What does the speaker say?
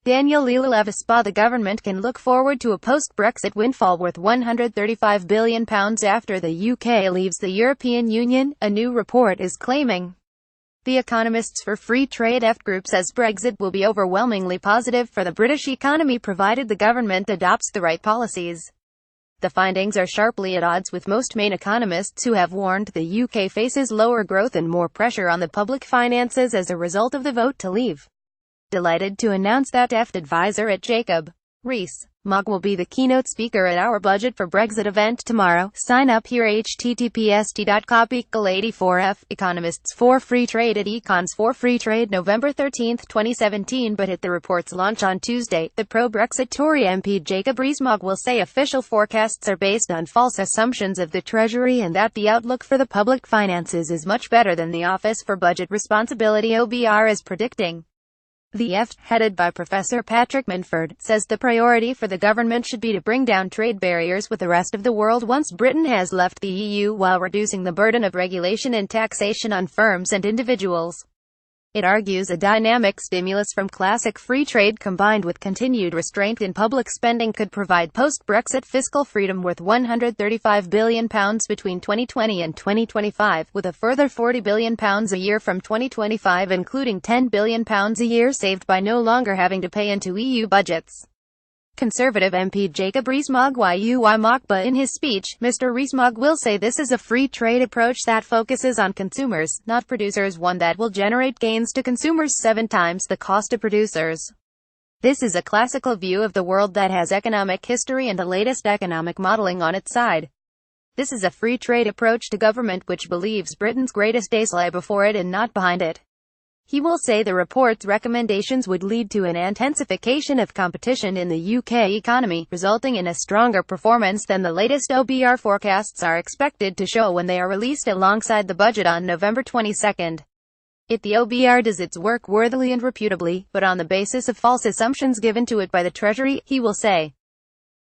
LealOlivasPA The government can look forward to a post-Brexit windfall worth £135 billion after the UK leaves the European Union, a new report is claiming. The Economists for Free Trade EFT group says Brexit will be overwhelmingly positive for the British economy provided the government adopts the right policies. The findings are sharply at odds with most main economists who have warned the UK faces lower growth and more pressure on the public finances as a result of the vote to leave. Delighted to announce that EFT advisor at Jacob Rees-Mogg will be the keynote speaker at our Budget for Brexit event tomorrow. Sign up here https://ecol84f Economists for Free Trade at Econs for Free Trade November 13, 2017. But at the report's launch on Tuesday, the pro-Brexit Tory MP Jacob Rees-Mogg will say official forecasts are based on false assumptions of the Treasury and that the outlook for the public finances is much better than the Office for Budget Responsibility (OBR) is predicting. The EFT, headed by Professor Patrick Minford, says the priority for the government should be to bring down trade barriers with the rest of the world once Britain has left the EU while reducing the burden of regulation and taxation on firms and individuals. It argues a dynamic stimulus from classic free trade combined with continued restraint in public spending could provide post-Brexit fiscal freedom worth £135 billion between 2020 and 2025, with a further £40 billion a year from 2025, including £10 billion a year saved by no longer having to pay into EU budgets. Conservative MP Jacob Rees-Mogg but in his speech, Mr. Rees-Mogg will say this is a free trade approach that focuses on consumers, not producers, one that will generate gains to consumers 7 times the cost to producers. This is a classical view of the world that has economic history and the latest economic modeling on its side. This is a free trade approach to government which believes Britain's greatest days lie before it and not behind it. He will say the report's recommendations would lead to an intensification of competition in the UK economy, resulting in a stronger performance than the latest OBR forecasts are expected to show when they are released alongside the budget on November 22. The OBR does its work worthily and reputably, but on the basis of false assumptions given to it by the Treasury, he will say.